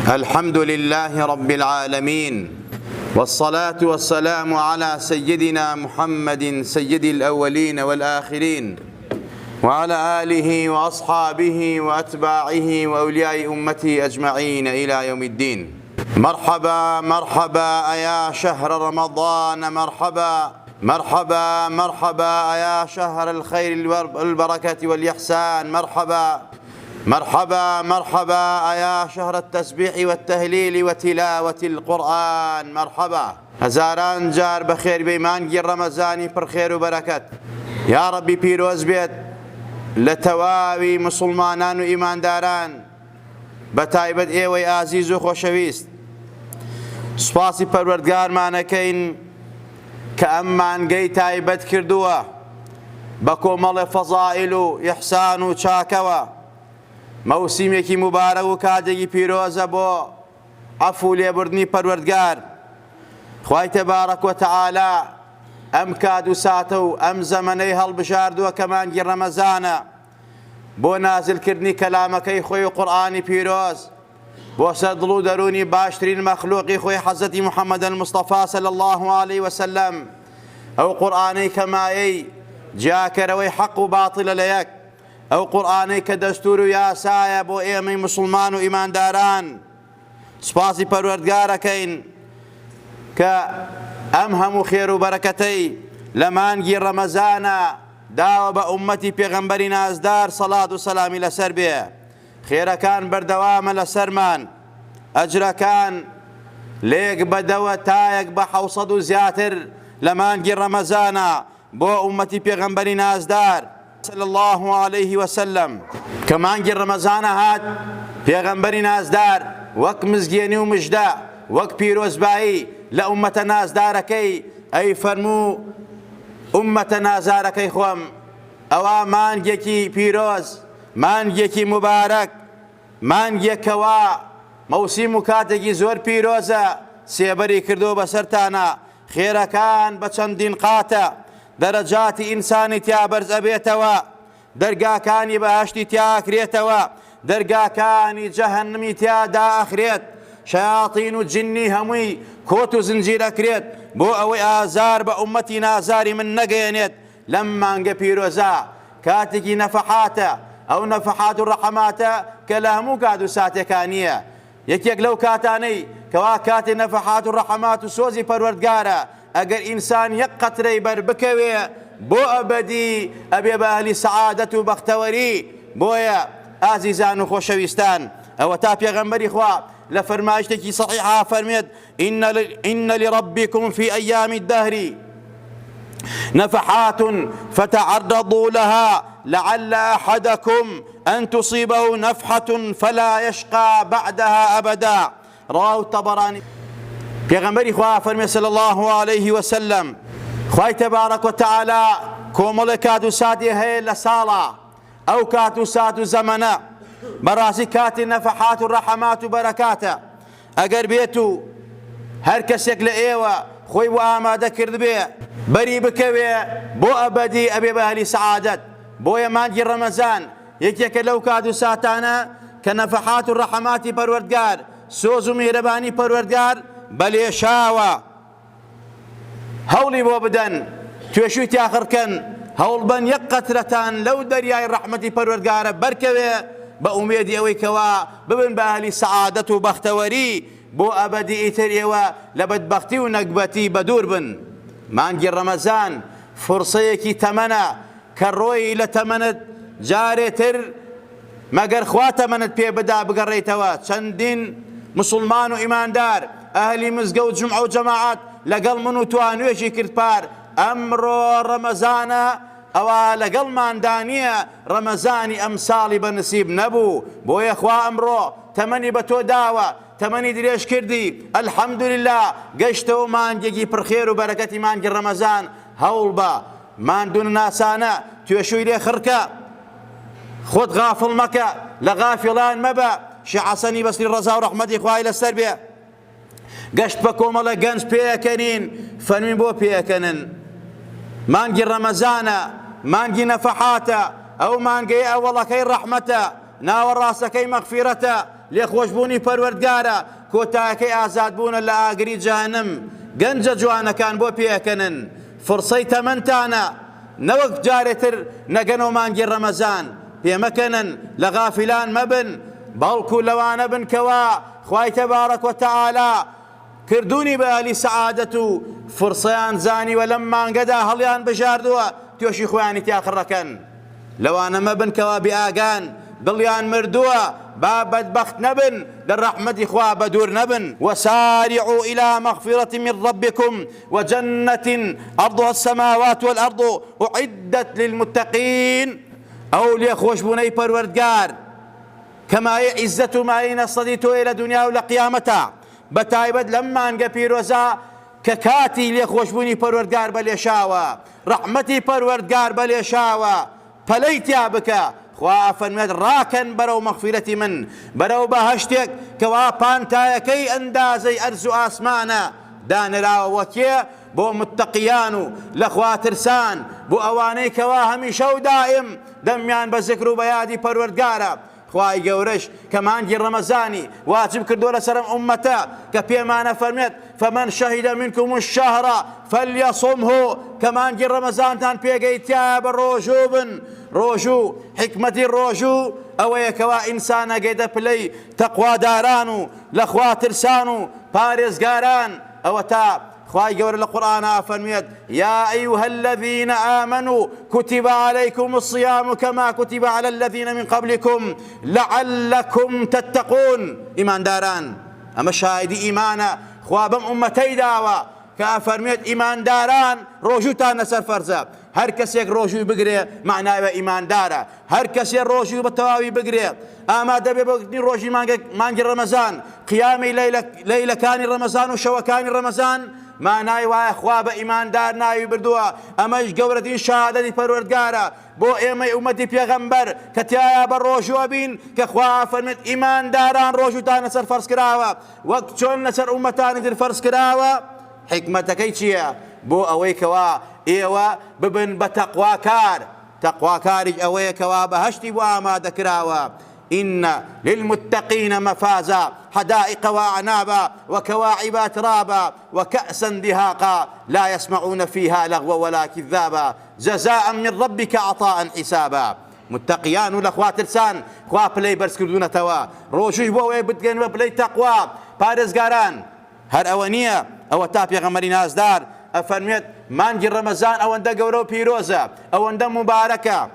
الحمد لله رب العالمين، والصلاة والسلام على سيدنا محمد سيد الأولين والآخرين، وعلى آله وأصحابه وأتباعه وأولياء أمته أجمعين إلى يوم الدين. مرحبا مرحبا يا شهر رمضان، مرحبا مرحبا مرحبا يا شهر الخير والبركة والإحسان، مرحبا مرحبا مرحبا يا شهر التسبيح والتهليل وتلاوة القرآن، مرحبا. هزاران جار بخير بيمانجي رمضاني پر خير وبركة يا ربي بيروز بيت لتواوي مسلمانان وإيمان داران بتايبت ايوي عزيز وخوشويست. سپاسی پەروەردگارمانەکەین کە ئەم مانگەی تایبەت کردووە بە کۆمەڵی فەزائیل و ئیحسان و چاکەوە. مەوسیمێکی موبارەک و کاتێکی پیرۆزە بۆ عەفو و لێبوردنی پەروەردگار. خوای تەبارەک وتەعالا ئەم کات و ساتە و ئەم زەمەنەی هەڵبژاردووە کە مانگی ڕەمەزانە بۆ نازلکردنی کەلامەکەی خۆی و قورئانی پیرۆز، بۆ سەر دڵ و دەرونی باشترین مەخلوقی خۆی حەزەتی محەممەد المستەفا صلی الله عليه وسلم. ئەو قورئانەی کە مایەی جیاکەرەوەی حەق و باتڵە لە یەک، ئەو قورئانەی کە دەستور و یاسایە بۆ ئێمەی مسلمان و ئیمانداران. سپاسی پەروەردگارەکەین کە ئەم هەموو خێر و بەرەکەتەی لە مانگی ڕەمەزانە داوە بە ئوممەتی پێغەمبەری نازدار سەڵات و سەلامی لەسەر بێ. خێرەکان بەردەوامە لەسەرمان، ئەجرەکان لێک بەدەوە تایەک بە 700 و زیاتر لە مانگی ڕەمەزانە بۆ ئوممەتی پێغەمبەری نازدار صلی الله عليه وسلم. کە مانگی ڕەمەزانە هات، پێغەمبەری نازدار وەک مزگێنی و مژدە، وەک پیرۆزبایی لە ئوممەتە نازدارەکەی ئەی فەرموو ئوممەتە نازارەکەی خۆم، ئەوە مانگێکی پیرۆز، مانگێکی مبارەک، مانگێکەوە مەوسیم و کاتێکی زۆر پیرۆزە سێبەری کردو بەسەرتانە. خێرەکان بە چەندین قاتە، دەرەجاتی ئینسانی تیا بەرز ئەبێتەوە، دەرگاکانی بەهەشتی تیا ئەکرێتەوە، دەرگاکانی جەهەنەمی تیا دائەخرێت، شەیاطین و جنی هەمووی کۆت و زنجیر ئەکرێت بۆ ئەوەی ئازار بە ئوممەتی نازاری من نەگەیەنێت. لەم مانگە پیرۆزە کاتێکی نەفەحاتە، ئەو نەفەحات و ڕەحەماتە کە لە هەموو کات و ساتێکانیە. یەکێک لەو کاتانەی کەوا کاتێ نەفەحات و ڕەحەمات و سۆزی پەروەردگارە، ئەگەر ئینسان یەک قەترەی بەر بکەوێ بۆ ئەبەدی ئەبێ بە ئەهلی سەعادەت و بەختەوەری. بۆیە ئازیزان و خۆشەویستان، ئەوە تا پێغەمبەری خوا لە فەرمایشتێکی سەحیحا فەرمێت ئین لربکم فی ئەیامی الدەهر نفحات فتعرضوا لها لعل أحدكم أن تصيبه نفحة فلا يشقى بعدها أبدا. رواه الطبراني. پێغەمبەری خوا فەرمێ صلی الله عليه وسلم، خوای تەبارەک وتەعالا کۆمەڵێ کات و ساتی هەیە لە ساڵە، ئەو کات و سات و زەمەنە بەڕاستی کاتی نەفەحات و ڕەحەمات و بەرەکاتە. ئەگەر بێت و هەر کەسێک لە ئێوە خۆی بۆ ئامادە کرد بێ بەری بکەوێ بۆ ئەبەدی ئەبێ بە ئەهلی سەعادەت. بۆیە مانگی ڕەمەزان یەکێکە لەو کات و ساتانە کە نەفەحات و ڕەحەماتی پەروەردگار، سۆز و میهرەبانی پەروەردگار بەلێشاوە. هەوڵی بۆ بدەن، توێشوی تیاخڕکەن، هەوڵ بەن یەک قەترەتان لەو دەریای ڕەحمەتی پەروەردگارە بەرکەوێ بە ئومێدی ئەوەی کەوا ببن بە ئەهلی سەعادەت و بەختەوەری بۆ ئەبەدی ئیتر ئێوە لە بەدبەختی و نەکبەتی بەدوور بن. مانگی ڕەمەزان فرسەیەکی تەمەنە کە ڕۆی لە تەمەنت جارێتر مەگەر خوا تەمەنت پێ بدا بگەڕێیتەوە. چەندین مسلمان و ئیماندار ئەهلی مزگە و جومعە و جەماعەت لەگەڵ من و توانوێژی کرد پار. ئەمڕۆ ڕەمەزانە، ئەوە لەگەڵماندانیە ڕەمەزانی ئەم ساڵی بەنسیب نەبوو. بۆیە خوا ئەمڕۆ تەمەنی بە تۆ داوە، تەمەنی درێژ کردی. ئەلحەمدوللا گەشتەوە مانگێکی پڕخێر و بەرەکەتی مانگی ڕەمەزان. هەوڵ بە ماندوون ناسانە توێشوی لێ خڕکە، خۆت غافڵ مەکە، لە غافڵان مەبە. شێخ حەسەنی بەسری ڕەزا و ڕەحمەتی خوای لەسەر بێ گەشت بە کۆمەڵە گەنج پێیەکەنین، فەرمین بۆ پێیەکەنن. مانگی ڕەمەزانە، مانگی نەفەحاتە، ئەو مانگەی ئەوەڵەکەی ڕەحمەتە، ناوەڕاستەکەی مەغفیرەتە، لێخۆشبوونی پەروەردگارە کۆتایەکەی ئازادبوونە لە ئاگری جەهەنەم گەنجە جوانەکان بۆ پێکەنن فرسەی تەمەنتانە نەوەک جارێتر نەگەنەوە مانگی ڕەمەزان پێمەکەنن لە غافلان مەبن بەڵکو لەوانە بن کەوا خوای تەبارەک وتەعالا کردوونی بە ئەهلی سەعادەت و فرسەیان زانیوە لەم مانگەدا هەڵیان بژاردووە توێشی خۆیانی تیا خڕەکەن لەوانە مەبن کەوا بێئاگان دڵیان مردووە با بەدبەخت نەبن لە ڕەحمەتی خوا بەدوور نەبن وسارعوا إلى مغفرة من ربكم وجنة أرضها السماوات والأرض أعدت للمتقين ئەو لێخۆشبوونەی پەروەردگار کەمایە عیزەت و مایەی نەسەدی تۆیە لە دنیا و لە قیامەتە بەتایبەت لەم مانگە پیرۆزە کە کاتی لێخۆشبوونی پەروەردگار بەلێشاوە ڕەحمەتی پەروەردگار بەلێشاوە پەلەی تیا بکە خوا فەرمێت ڕاکەن بەرەو مەغفیرەتی من بەرەو بەهەشتێک کەوا پانتایەکەی ئەندازەی ئەرز و ئاسمانە دانراوە وەکێ بۆ متەقیان و لە خوا ترسان بۆ ئەوانەی کەوا هەمیشە و دائم دەمیان بە زیکر و بە یادی پەروەردگارە خوای گەورەش کە مانگی ڕەمەزانی واجب کردووە لەسەر ئومەتە کە پێمانە فەرمێت فەمەن شەهیدە منکم الشەهڕ فەلیەصومه کە مانگی ڕەمەزانتان پێگەیتیایە بە ڕۆژوو بن ڕۆژوو حکمەتی ڕۆژوو ئەوەیە کەوا ئینسان ئەگەیتە پلەی تەقواداران و لە خوا ترسان و پارێزگاران ئەوە تا خواهي قول القرآن فرميت يا أيها الذين آمنوا كتب عليكم الصيام كما كتب على الذين من قبلكم لعلكم تتقون إيمان داران أما شاهدي إيمانا خوابم أمتي داوة كافرميت إيمان داران روجوتان نسر فرزا هر کەسێک ڕۆژووی بگرێ معناوە ئیماندارە هەر کەسێ ڕۆژووی بە تەواوی بگرێ ئامادە بێ بۆ ڕۆژی مانگی ڕەمەزان قیامی لەیلەکانی ڕەمەزان و شەوەکانی ڕەمەزان مانای وایە خوا بە ئیماندار ناوی بردووە ئەمەش گەورەترین شەهادەتی پەروەردگارە بۆ ئێمەی ئومەتی پێغەمبەر کە تایە بە ڕۆژوە بین کە خوا فەرمێت ئیمانداران ڕۆژوتان لەسەر فەرز کراوە وەک چۆن لەسەر ئومەتانی تر فەرز کراوە حکمەتەکەی چییە بۆ ئەوەی کەوا ئێوە ببن بە تەقواکار تەقواکاریش ئەوەیە کەوا بەهەشتی بۆ ئامادەکراوە إن للمتقين مفازا حدائق وأعنابا وكواعب ترابا وكأسا دهاقا لا يسمعون فيها لغوا ولا كذابا جزاء من ربك عطاء حسابا متقيان الأخوات السان خوا بلاي برسكردون توا روشوش بوي بتقن بلاي تقوى بارزقاران هر أوانية أو تابي غمري نازدار أفرميت مانجي رمضان أو أندا قورو بيروزا أو أندا مباركة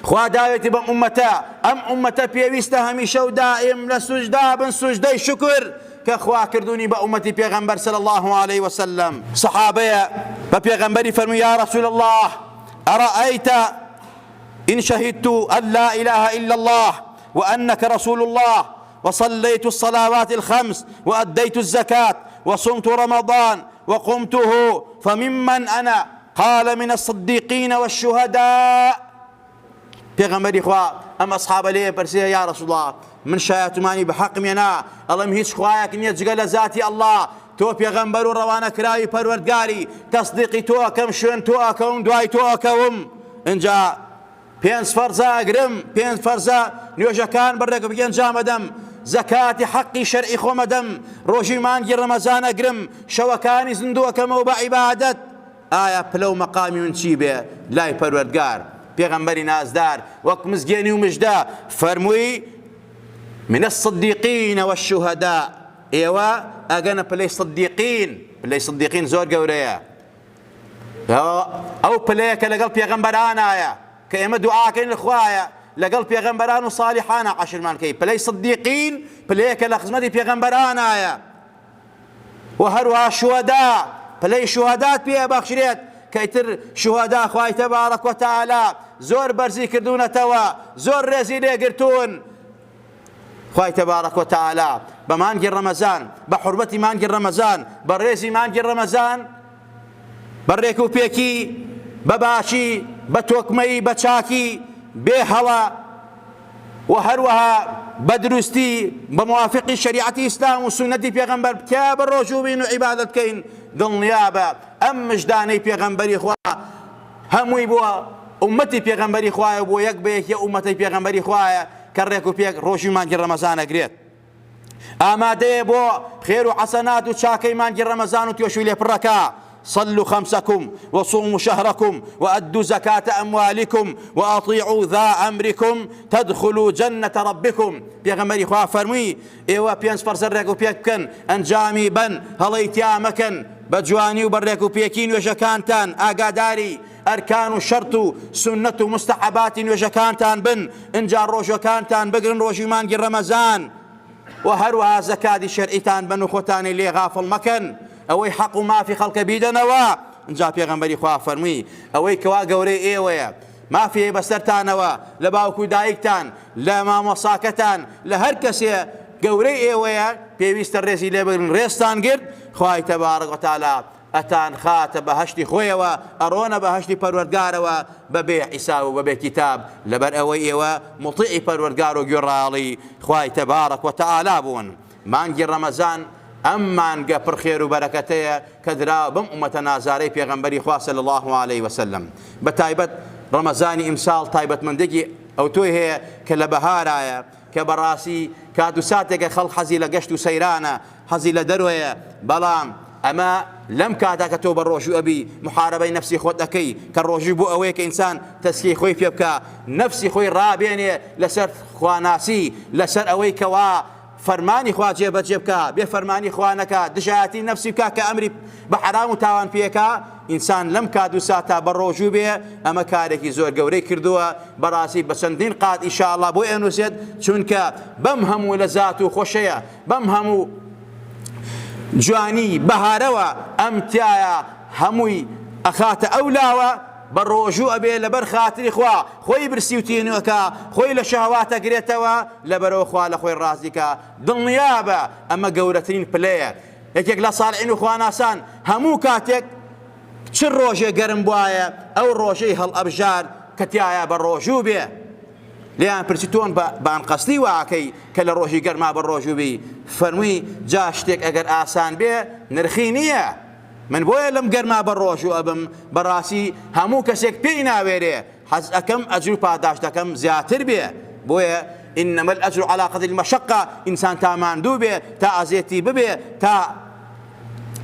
خوا داوێتی بەم ئومەتە ئەم ئومەتە پێویستە هەمیشە و دائم لە سوجدا بن سوجدەی شکر کە خوا کردوونی بە ئومەتی پێغەمبەر صلی الله عليه وسلم سەحابەیە بە پێغەمبەری فەرمووی یا رسول الله أرأيت إن شهدت أن لا إله إلا الله وأنك رسول الله وصليت الصلوات الخمس وأديت الزكاة وصمت رمضان وقمته فممن أنا قال من الصديقين والشهداء پێغەمبەری خوا ئەم ئەسحابە لێ پرسیە یا رسول الله من شایەتمانی بە حەقم هێنا ئەڵێم هیچ خوایەک نییە جگە لە ذاتی ئەڵڵا تۆ پێغەمبەر و ڕەوانەکراوی پەروەردگاری تەصدیقی تۆ ئەکەم شوێن تۆ ئەکەوم دوای تۆ ئەکەوم اینجا پێنج فەرزە ئەگرم پێنج فەرزە نوێژەکان بەڕێک بگەنجام ئەدەم زەکاتی حەقی شەرعی خۆم ئەدەم ڕۆژی مانگی ڕەمەزان ئەگرم شەوەکانی زیندوو ئەکەمەوە بە عیبادەت ئایا پلە و مەقامی من چی بێ لای پەروەردگار پێغەمبەری نازدار وەک مزگێنی و مژدە فەرمووی من الصدیقین والشهداء ئێوە ئەگەنە پلەی صدیقین پلەی صدیقین زۆر گەورەیە ئەو پلەیە کە لەگەڵ پێغەمبەرانایە کە ئێمە دوعاکەین لەخوایە لەگەڵ پێغەمبەران و صالیحانە عەشرمان کەی پلەی صدیقین پلەیە کە لە خزمەتی پێغەمبەرانایە و هەروەها شوهەدا پلەی شوهەدات پێ بەخشرێت كيتر شهداء خواهي تبارك وتعالى زور برزي كردونتوا زور رزي ليقرتون خواهي تبارك وتعالى بمانجي رمضان بحرمتي مانجي رمضان برزي مانجي رمضان بريكو بيكي بباشي بتوكمي بچاكي بهوا وهروها بدرستي بموافق شريعة الإسلام وسنة پیغمبر كتاب الرجوبين وعبادة كين دل نيابة أم مجداني پیغمبري خوا هموي بوا أمتي پیغمبري خوايا بوا يك بيك يا أمتي پیغمبري خوايا کە ڕێک و پێک ڕۆژی مانگی ڕەمەزان ئەگرێت، ئامادەیە بۆ خێر و حەسەنات و چاکەی مانگی ڕەمەزان و توێشوی لێپڕەکە. صلوا خمسكم وصوموا شهركم وأدوا زكاة أموالكم وأطيعوا ذا أمركم تدخلوا جنة ربكم. پێغەمبەری خوا فەرمووی ئێوە پێنج فەرزە ڕێک و پێک بکەن، ئەنجامی بن، هەڵەیتیا مەکەن، بە جوانی و بە ڕێک و پێکی نوێژەکانتان ئاگاداری ئەرکان و شەرت و سونەت و مستەحەباتی نوێژەکانتان بن، ئینجا ڕۆژەکانتان بگرن ڕۆژی مانگی ڕەمەزان، و هەروەها زەکاتی شەرعیتان بن و خۆتانی لێ غافڵ مەکەن، ئەوەی حەق و مافی خەڵکە بیدەنەوە. اینجا پێغەمبەری خوا فەرمووی ئەوەی کەوا گەورەی ئێوەیە، مافیەی بەسەرتانەوە، لە باوکو و دایکتان، لە مامۆساکەتان، لە هەر کەسێ گەورەی ئێوەیە پێویستە ڕێزی لێ بگرن، ڕێستان گرت، خوای تەبارەک و تەعالا ئەتان خاتە بەهەشتی خۆیەوە، ئەڕۆنە بەهەشتی پەروەردگارەوە بەبێ حیساب و بەبێ کتاب، لەبەر ئەوەی ئێوە مطیعی پەروەردگار و گوێڕاڵی خوای تەبارەک و تەعالا بوون. مانگی ڕەمەزان ئەم مانگە پڕخێر و بەرەکەتەیە کە دراوە بەم ئومەتە نازارەی پێغەمبەری خوا صلی الله عليه وسلم. بە تایبەت ڕەمەزانی ئیمساڵ تایبەتمەندێکی ئەو تۆی هەیە کە لە بەهارایە، کە بەڕاستی کات و ساتێکە خەڵک حەزی لە گەشت و سەیرانە، حەزی لە دەروەیە، بەڵام ئەمە لەم کاتا کە تۆ بە ڕۆژوو ئەبی محارەبەی نەفسی خۆت دەکەی، کە ڕۆژی بۆ ئەوەیە کە ئینسان تەسکیەی خۆی پێ بکە، نەفسی خۆی ڕابێنێ لەسەر خواناسی، لەسەر ئەوەی کەوا فەرمانی خوا جێبەجێ بکە، بێ فەرمانی خوا نەکە، دژایەتی نەفسی بکە کە ئەمری بە حرام و تاوان پێکە، ئینسان لەم کات و ساتا بە ڕۆژوو بێ، ئەمە کارێکی زۆر گەورەی کردووە، بەڕاستی بە چەندین قات ئینشاءالله بۆ ئێنووسێت، چونکە بەم هەموو لەزات و خۆشەیە، بەم هەموو جوانی بەهارەوە ئەم تایە هەمووی ئەخاتە ئەولاوە بە ڕۆژوو ئەبێ لەبەر خاتری خوا خۆی برسی و تینوەکە، خۆی لە شەهواتە گرێتەوە، لەبەرەوە خوا لە خۆی ڕازیکە، دڵنیابە ئەمە گەورەترین پلەیە. یەکێک لە ساڵحین و خواناسان هەموو کاتێک چ ڕۆژێ گەرم بواە ئەو ڕۆژەی هەڵ ئەبژار کە تایە بە ڕۆژوو بێ، لیان پرسی تۆن بانقەستی واکەی کە لە ڕۆژی گەرما بە ڕۆژوو بی، فەرمووی جا شتێک ئەگەر ئاسان بێ نرخی نییە، من بۆیە لەم گەرما بە ڕۆژوو ئەبم، بەڕاستی هەموو کەسێک پێی ناوێرێ حەز ئەکەم ئەجر و پاداش دەکەم زیاتر بێ، بۆیە إنما الأجر على قدر المشقة، إنسان تا ماندوو بێ، تا ئازێتی ببێ، تا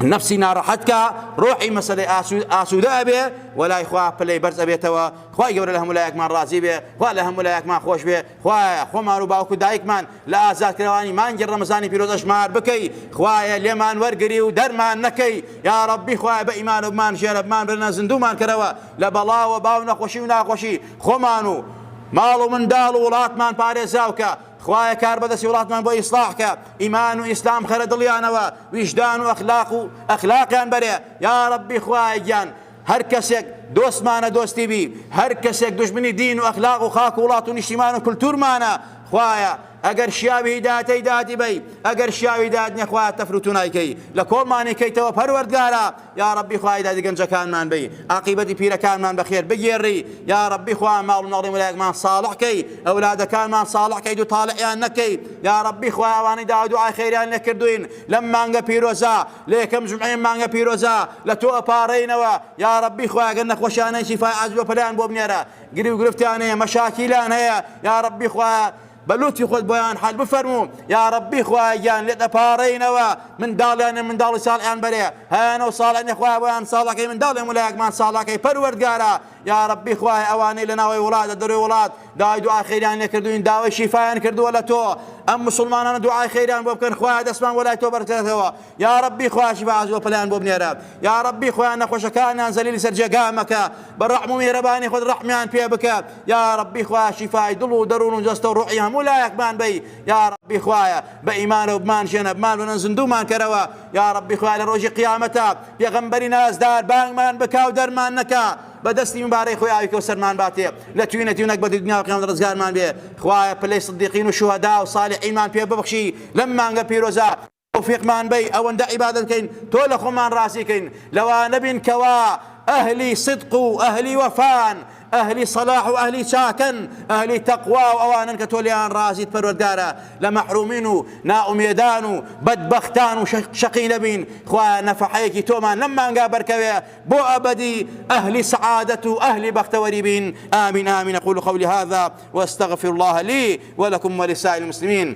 نفسی ناڕەحەتکە، ڕۆحی مەسەلەی ئاسوودە ئەبێ، وەلای خوا پلەی بەرز ئەبێتەوە. خوای گەورە لە هەموو لایەکمان ڕازی بێ، خوا لە هەموو لایەکمان خۆش بێ، خوایە خۆمان و باوکو دایکمان لە ئازادکردنەوەی مانگی ڕەمەزانی پیرۆز ئەشمار بکەی، خوایە لێمان وەرگری و دەرمان نەکەی، یا ڕەبی خوایە بە ئیمان و بمان ژێرە بمان برنە زیندوومان کەرەوە لە بەڵاوە باو نەخۆشی و ناخۆشی خۆمان و ماڵ و منداڵ و وڵاتمان پارێزاوکە، خوایە کار بەدەستی وڵاتمان بۆ ئیسلاحکە، ئیمان و ئیسلام خەرە دڵیانەوە، ویجدان و ئەخلاقیان بەرێ، یا ڕەبی خوایە گیان هەر کەسێک دۆستمانە دۆستی بی، هەر کەسێک دوژمنی دین و ئەخلاق و خاک و وڵات و نیشتیمان و کولتورمانە، خوایە ئەگەر شیاوی هیدایەتەی دادی بەی، ئەگەر شیاوی هیدایەت نییە خوایە تەفروت و نایکەی، لە کۆڵمانی کەیتەوە پەروەردگارە، یا ڕەبی خوای دادی گەنجەکانمان بەی، عاقیبەتی پیرەکانمان بەخێر بگێڕی، یا ڕەبی خوای ماڵ و نەڵی وەلایەکمان ساڵحکەی، ئەولادەکانمان ساڵحکەی و تاڵحیان نەکەی، یا ڕەبی خوای ئەوانەی داوا و دوعای خەیریان لێ کردوین لەم مانگە پیرۆزە، لە یەکەم جومعەی مانگە پیرۆزە لە تۆ ئەپارڕینەوە، یا ڕەبی خوای ئەگەر نەخۆشیانەی شیفای عەجز و پەلەیان بۆ بنێرە، گری و گرفتیان هەیە، مەشاکیلان هەیە، یا ڕەبی خوای بەلوتی خۆت بۆیان حەل بفەرموو، یا ڕەبی خوای گیان لێت ئەپارڕینەوە، منداڵیانە منداڵی ساڵحیان بەرێ، هەیانەوە ساڵحیان خوای بۆیان ساڵحەکەی منداڵی وەلایەکمان ساڵحەکەی پەروەردگارە، یا ڕەبی خوای ئەوانەی لە ناوەی وڵاتە دەروی وڵات داوای دوعای خەیریان لێ کردوین، داوای شیفایان کردووە لە تۆ، ئەم مسلمانانە دوعای خەیریان بۆ بکەن، خوای دەستمان وەلای تۆ بەرکەوێتەوە، یا ڕەبی خوای شیفای عەجز و پەلەیان بۆ بنێرە، یا ڕەبی خوای نەخۆشەکانیان زەلیلی سەر جێگا مەکە، بە ڕەحم و میهرەبانی خۆت ڕەحمیان پێ بکە، یا ڕەبی خوای شیفای دڵ و دەروون و جەستە و ڕوحی هەموو لایەکمان بەی، یا ڕەبی خوایە بە ئیمان و بمان ژێنە بمان بنە زیندوومان کەرەوە، یا ڕەبی خوای لە ڕۆژی قیامەتە پێغەمبەری نازدار بانگمان بکا و دەرمان نەکا، بەدەستی مبارەی خۆی ئاوی کەوسەرمان باتێ، لە توینەتیونەک بە دنیا و قیامەت ڕزگارمان بێ، خوایە پلەی سدیقین و شوهەدا و ساڵحینمان پێ ببەخشی لەم مانگە پیرۆزە، تەوفیقمان بەی ئەوەندە عیبادەت بکەین تۆ لە خۆمان ڕازیکەین، لەوانە بین کەوا ئەهلی صدق و ئەهلی وەفان، أهل صلاح وأهل شاكن أهل تقوى وأوانا كتوليان رازي تفرودارا لمحرومين ناؤم يدانو بدبختان وشقي نبين خوا نفحيك تومان لما نقابر كوي بو أبدي أهل سعادة أهل بخت وريبين. آمين آمين. أقول قولي هذا واستغفر الله لي ولكم ولسائر المسلمين.